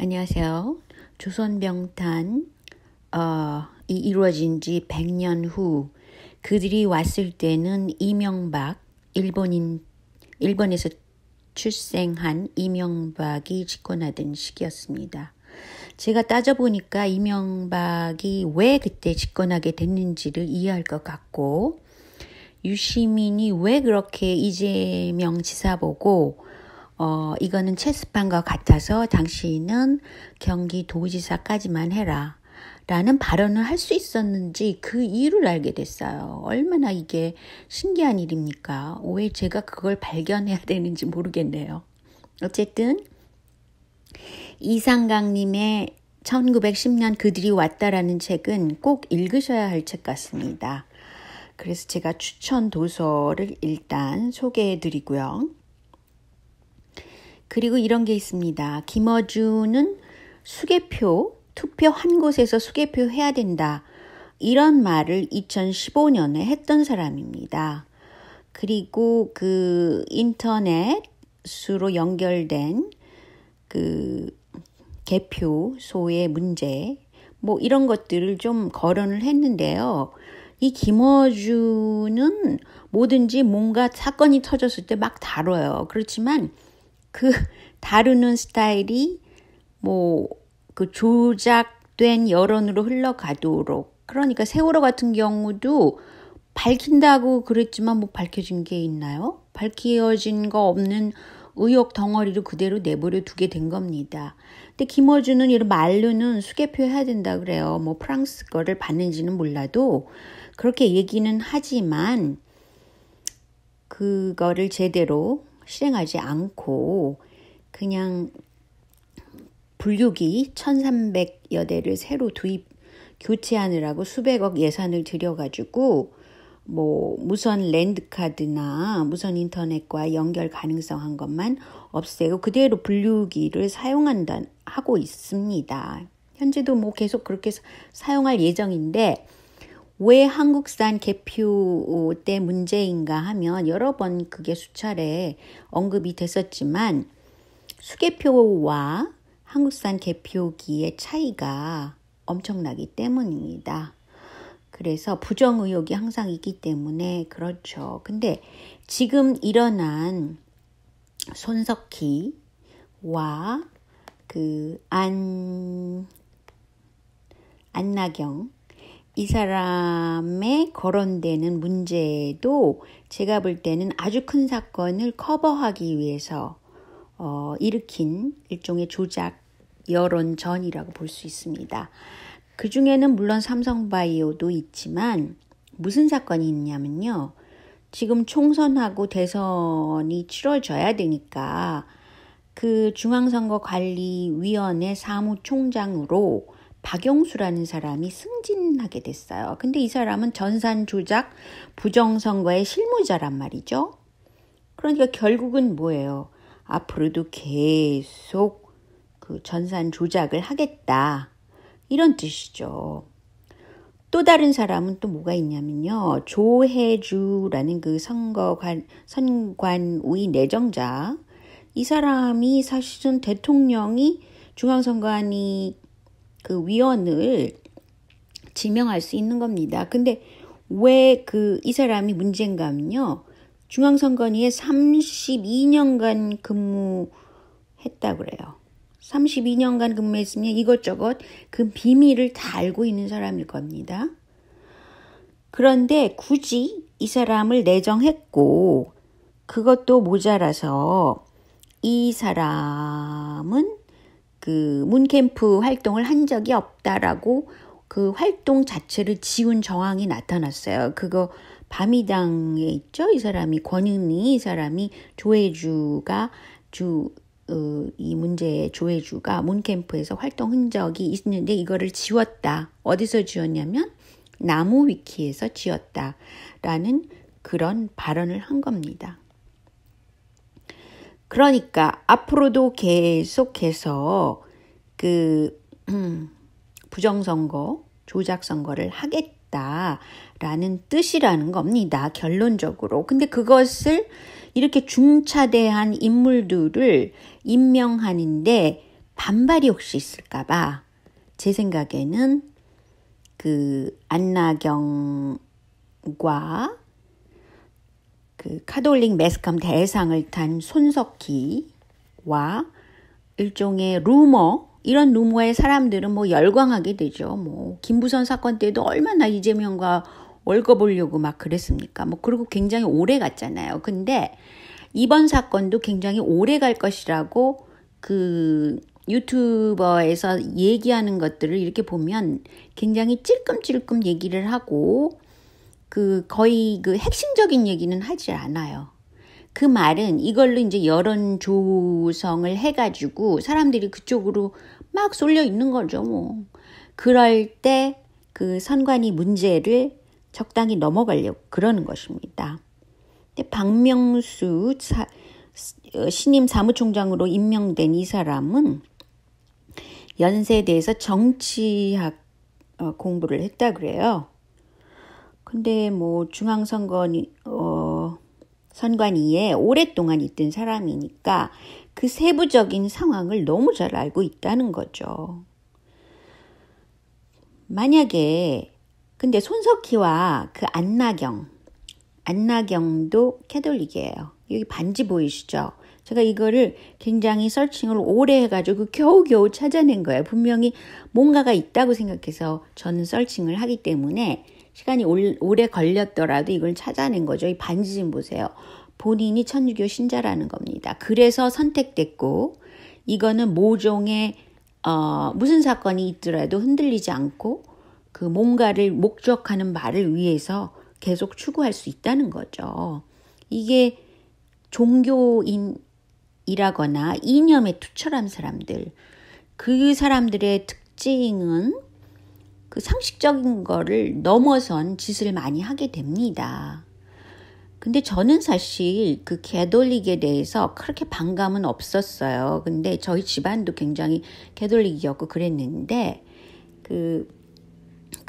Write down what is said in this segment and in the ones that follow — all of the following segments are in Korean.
안녕하세요. 조선병탄 이 이루어진 지 100년 후 그들이 왔을 때는 일본에서 출생한 이명박이 집권하던 시기였습니다. 제가 따져보니까 이명박이 왜 그때 집권하게 됐는지를 이해할 것 같고, 유시민이 왜 그렇게 이재명 지사 보고 이거는 체스판과 같아서 당신은 경기도지사까지만 해라 라는 발언을 할 수 있었는지 그 이유를 알게 됐어요. 얼마나 이게 신기한 일입니까? 왜 제가 그걸 발견해야 되는지 모르겠네요. 어쨌든 이상강님의 1910년 그들이 왔다라는 책은 꼭 읽으셔야 할 책 같습니다. 그래서 제가 추천 도서를 일단 소개해 드리고요. 그리고 이런 게 있습니다. 김어준은 투표 한 곳에서 수개표 해야 된다. 이런 말을 2015년에 했던 사람입니다. 그리고 그 인터넷으로 연결된 그 개표소의 문제, 이런 것들을 좀 거론을 했는데요. 이 김어준은 뭐든지 뭔가 사건이 터졌을 때 막 다뤄요. 그렇지만 그 다루는 스타일이 그 조작된 여론으로 흘러가도록, 그러니까 세월호 같은 경우도 밝힌다고 그랬지만 밝혀진 게 있나요? 밝혀진 거 없는 의혹 덩어리로 그대로 내버려 두게 된 겁니다. 근데 김어준은 이런 말로는 수개표 해야 된다 그래요. 프랑스 거를 봤는지는 몰라도 그렇게 얘기는 하지만 그거를 제대로 실행하지 않고 그냥 분류기 1,300여 대를 새로 교체하느라고 수백억 예산을 들여가지고 무선 랜드카드나 무선 인터넷과 연결 가능성한 것만 없애고 그대로 분류기를 하고 있습니다. 현재도 계속 그렇게 사용할 예정인데, 왜 한국산 개표 때 문제인가 하면 여러 번 그게 수차례 언급이 됐었지만 수개표와 한국산 개표기의 차이가 엄청나기 때문입니다. 그래서 부정 의혹이 항상 있기 때문에 그렇죠. 근데 지금 일어난 손석희와 안나경 이 사람의 거론되는 문제도 제가 볼 때는 아주 큰 사건을 커버하기 위해서 일으킨 일종의 조작 여론전이라고 볼 수 있습니다. 그 중에는 물론 삼성바이오도 있지만 무슨 사건이 있냐면요. 지금 총선하고 대선이 치러져야 되니까 그 중앙선거관리위원회 사무총장으로 박영수라는 사람이 승진하게 됐어요. 근데 이 사람은 전산 조작 부정선거의 실무자란 말이죠. 그러니까 결국은 뭐예요? 앞으로도 계속 그 전산 조작을 하겠다. 이런 뜻이죠. 또 다른 사람은 또 뭐가 있냐면요. 조혜주라는 그 선관위 내정자. 이 사람이 사실은 대통령이 중앙선관위 그 위원을 지명할 수 있는 겁니다. 근데 왜 이 사람이 문제인가 하면요. 중앙선관위에 32년간 근무했다고 그래요. 32년간 근무했으면 이것저것 그 비밀을 다 알고 있는 사람일 겁니다. 그런데 굳이 이 사람을 내정했고 그것도 모자라서 이 사람은 그 문캠프 활동을 한 적이 없다라고 그 활동 자체를 지운 정황이 나타났어요. 그거 밤이당에 있죠. 이 사람이 권은희, 이 사람이 조혜주가 이 문제의 조혜주가 문캠프에서 활동 흔적이 있는데 이거를 지웠다. 어디서 지웠냐면 나무위키에서 지웠다라는 그런 발언을 한 겁니다. 그러니까 앞으로도 계속해서 부정선거, 조작선거를 하겠다라는 뜻이라는 겁니다. 결론적으로. 근데 그것을 이렇게 중차대한 인물들을 임명하는데 반발이 혹시 있을까봐 제 생각에는 그 안나경과 그 카톨릭 매스컴 대상을 탄 손석희와 일종의 루머, 이런 루머에 사람들은 뭐 열광하게 되죠. 뭐 김부선 사건 때도 얼마나 이재명과 얽어보려고 막 그랬습니까? 뭐 그리고 굉장히 오래 갔잖아요. 근데 이번 사건도 굉장히 오래 갈 것이라고 그 유튜버에서 얘기하는 것들을 이렇게 보면 굉장히 찔끔찔끔 얘기를 하고 그 거의 그 핵심적인 얘기는 하지 않아요. 그 말은 이걸로 이제 여론 조성을 해가지고 사람들이 그쪽으로 막 쏠려 있는 거죠, 뭐. 그럴 때 그 선관위 문제를 적당히 넘어가려고 그러는 것입니다. 근데 박명수 신임 사무총장으로 임명된 이 사람은 연세대에서 정치학 공부를 했다 그래요. 근데 뭐 선관위에 오랫동안 있던 사람이니까 그 세부적인 상황을 너무 잘 알고 있다는 거죠. 만약에 근데 손석희와 그 안나경도 캐톨릭이에요. 여기 반지 보이시죠? 제가 이거를 굉장히 서칭을 오래 해가지고 겨우겨우 찾아낸 거예요. 분명히 뭔가가 있다고 생각해서 저는 서칭을 하기 때문에 시간이 오래 걸렸더라도 이걸 찾아낸 거죠. 이 반지 좀 보세요. 본인이 천주교 신자라는 겁니다. 그래서 선택됐고 이거는 모종의 무슨 사건이 있더라도 흔들리지 않고 그 뭔가를 목적하는 말을 위해서 계속 추구할 수 있다는 거죠. 이게 종교인이라거나 이념에 투철한 사람들, 그 사람들의 특징은 그 상식적인 거를 넘어선 짓을 많이 하게 됩니다. 근데 저는 사실 그 캐톨릭에 대해서 그렇게 반감은 없었어요. 근데 저희 집안도 굉장히 캐톨릭이었고 그랬는데 그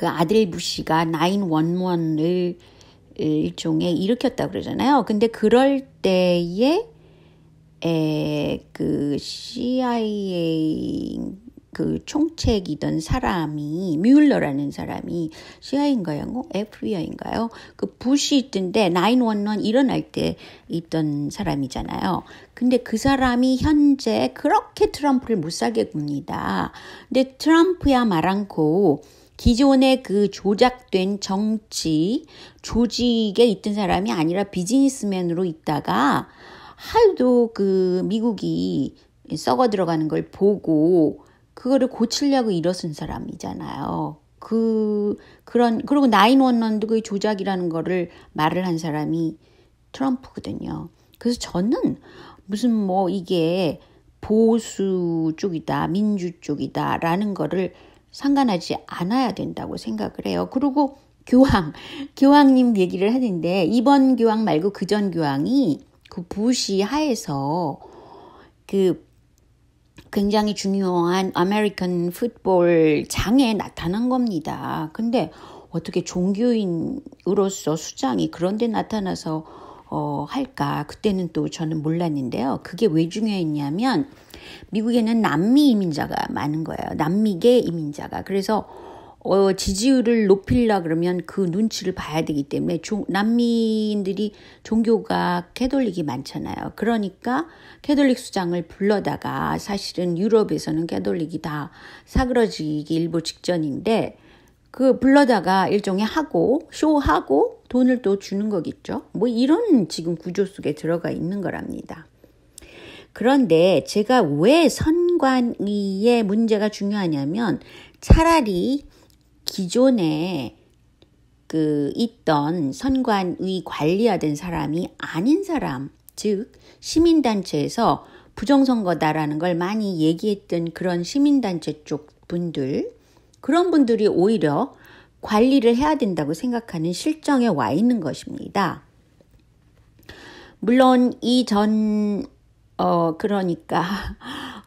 아들 부시가 911을 일종의 일으켰다고 그러잖아요. 근데 그럴 때에 그 CIA 그 총책이던 사람이 뮬러라는 사람이 CIA인가요? FBI인가요? 그 부시 있던데 911 일어날 때 있던 사람이잖아요. 근데 그 사람이 현재 그렇게 트럼프를 못 살게 굽니다. 근데 트럼프야 말 않고 기존의 그 조작된 정치 조직에 있던 사람이 아니라 비즈니스맨으로 있다가 하도 그 미국이 썩어 들어가는 걸 보고 그거를 고치려고 일어선 사람이잖아요. 그리고 911도 그 조작이라는 거를 말을 한 사람이 트럼프거든요. 그래서 저는 무슨 뭐 이게 보수 쪽이다, 민주 쪽이다라는 거를 상관하지 않아야 된다고 생각을 해요. 그리고 교황님 얘기를 하는데 이번 교황 말고 그전 교황이 그 부시 하에서 그 굉장히 중요한 아메리칸 풋볼 장에 나타난 겁니다. 근데 어떻게 종교인으로서 수장이 그런 데 나타나서 할까? 그때는 또 저는 몰랐는데요. 그게 왜 중요했냐면 미국에는 남미 이민자가 많은 거예요. 남미계 이민자가. 그래서 지지율을 높이려 그러면 그 눈치를 봐야 되기 때문에 남미인들이 종교가 캐톨릭이 많잖아요. 그러니까 캐톨릭 수장을 불러다가 사실은 유럽에서는 캐톨릭이 다 사그러지기 일보 직전인데 그 불러다가 일종의 쇼하고 돈을 또 주는 거겠죠. 뭐 이런 지금 구조 속에 들어가 있는 거랍니다. 그런데 제가 왜 선관위의 문제가 중요하냐면 차라리 기존에 그 있던 선관위 관리하던 사람이 아닌 사람, 즉 시민단체에서 부정선거다라는 걸 많이 얘기했던 그런 시민단체 쪽 분들, 그런 분들이 오히려 관리를 해야 된다고 생각하는 실정에 와 있는 것입니다. 물론 그러니까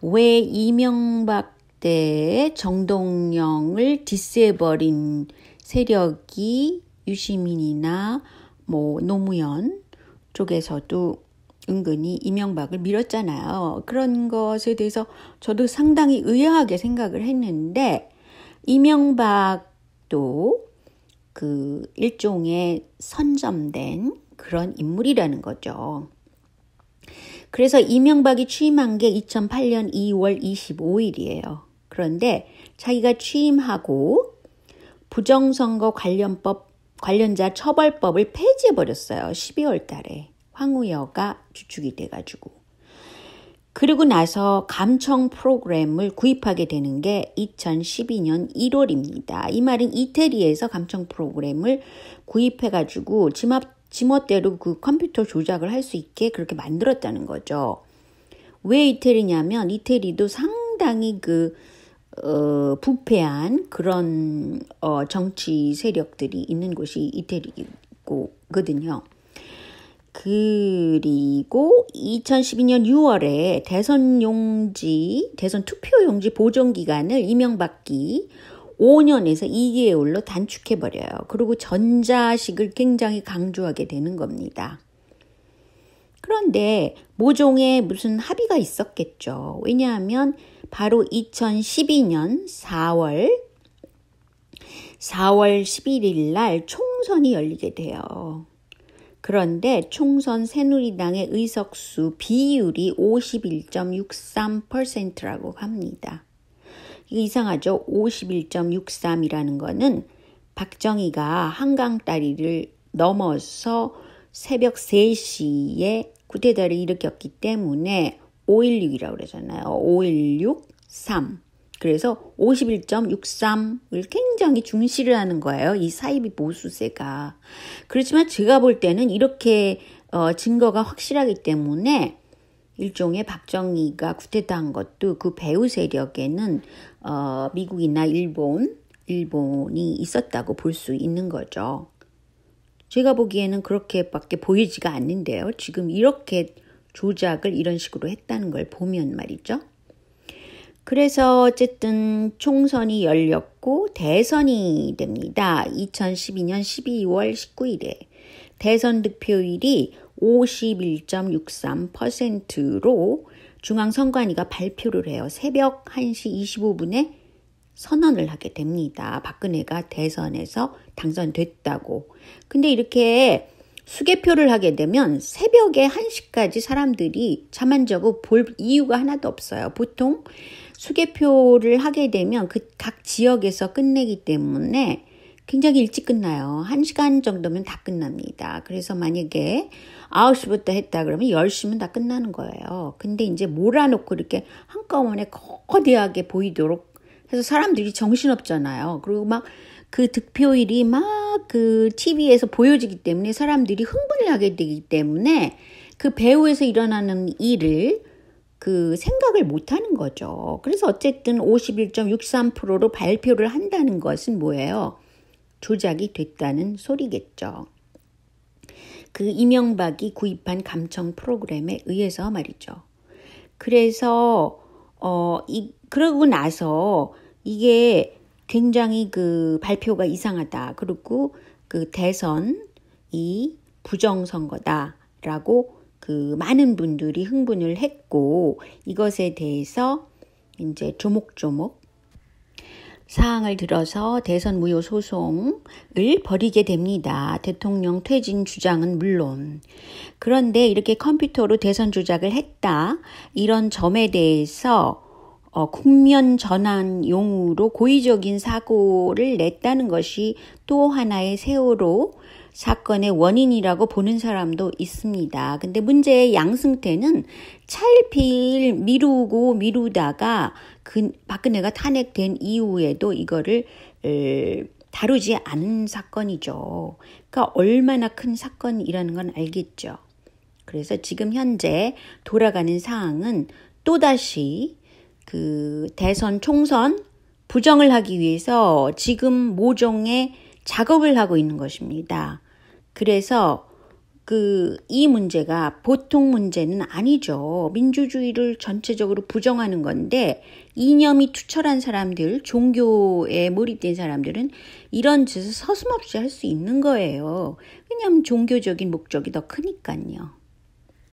왜 이명박 때 정동영을 디스해버린 세력이 유시민이나 뭐 노무현 쪽에서도 은근히 이명박을 밀었잖아요. 그런 것에 대해서 저도 상당히 의아하게 생각을 했는데 이명박도 그 일종의 선점된 그런 인물이라는 거죠. 그래서 이명박이 취임한 게 2008년 2월 25일이에요. 그런데 자기가 취임하고 부정선거 관련자 처벌법을 폐지해버렸어요. 12월 달에. 황우여가 주축이 돼가지고. 그리고 나서 감청 프로그램을 구입하게 되는 게 2012년 1월입니다. 이 말은 이태리에서 감청 프로그램을 구입해가지고 지멋대로 그 컴퓨터 조작을 할 수 있게 그렇게 만들었다는 거죠. 왜 이태리냐면 이태리도 상당히 부패한 그런 정치 세력들이 있는 곳이 이태리거든요. 그리고 2012년 6월에 대선 투표용지 보존기간을 이명박기 5년에서 2개월로 단축해버려요. 그리고 전자식을 굉장히 강조하게 되는 겁니다. 그런데 모종에 무슨 합의가 있었겠죠. 왜냐하면 바로 2012년 4월 11일 날 총선이 열리게 돼요. 그런데 총선 새누리당의 의석수 비율이 51.63%라고 합니다. 이거 이상하죠? 51.63이라는 거는 박정희가 한강다리를 넘어서 새벽 3시에 쿠데타를 일으켰기 때문에 5.16이라고 그러잖아요. 5.16.3. 그래서 51.63을 굉장히 중시를 하는 거예요. 이 사이비 보수세가. 그렇지만 제가 볼 때는 이렇게 증거가 확실하기 때문에 일종의 박정희가 쿠데타한 것도 그 배후 세력에는 미국이나 일본이 있었다고 볼 수 있는 거죠. 제가 보기에는 그렇게밖에 보이지가 않는데요. 지금 이렇게 조작을 이런 식으로 했다는 걸 보면 말이죠. 그래서 어쨌든 총선이 열렸고 대선이 됩니다. 2012년 12월 19일에 대선 득표율이 51.63%로 중앙선관위가 발표를 해요. 새벽 1시 25분에 선언을 하게 됩니다. 박근혜가 대선에서 당선됐다고. 근데 이렇게 수개표를 하게 되면 새벽에 1시까지 사람들이 잠 안 자고 볼 이유가 하나도 없어요. 보통 수개표를 하게 되면 그 각 지역에서 끝내기 때문에 굉장히 일찍 끝나요. 1시간 정도면 다 끝납니다. 그래서 만약에 9시부터 했다 그러면 10시면 다 끝나는 거예요. 근데 이제 몰아놓고 이렇게 한꺼번에 거대하게 보이도록 해서 사람들이 정신없잖아요. 그리고 막 그 득표일이 막 그 TV에서 보여지기 때문에 사람들이 흥분을 하게 되기 때문에 그 배후에서 일어나는 일을 그 생각을 못 하는 거죠. 그래서 어쨌든 51.63%로 발표를 한다는 것은 뭐예요? 조작이 됐다는 소리겠죠. 그 이명박이 구입한 감청 프로그램에 의해서 말이죠. 그래서 그러고 나서 이게 굉장히 그 발표가 이상하다. 그리고 그 대선이 부정선거다라고 그 많은 분들이 흥분을 했고 이것에 대해서 이제 조목조목 사항을 들어서 대선 무효 소송을 벌이게 됩니다. 대통령 퇴진 주장은 물론. 그런데 이렇게 컴퓨터로 대선 조작을 했다. 이런 점에 대해서 국면 전환용으로 고의적인 사고를 냈다는 것이 또 하나의 세월호 사건의 원인이라고 보는 사람도 있습니다. 근데 문제의 양승태는 차일피일 미루다가 박근혜가 탄핵된 이후에도 이거를 다루지 않은 사건이죠. 그러니까 얼마나 큰 사건이라는 건 알겠죠. 그래서 지금 현재 돌아가는 상황은 또다시 그 대선 총선 부정을 하기 위해서 지금 모종의 작업을 하고 있는 것입니다. 그래서 이 문제가 보통 문제는 아니죠. 민주주의를 전체적으로 부정하는 건데 이념이 투철한 사람들, 종교에 몰입된 사람들은 이런 짓을 서슴없이 할 수 있는 거예요. 왜냐하면 종교적인 목적이 더 크니까요.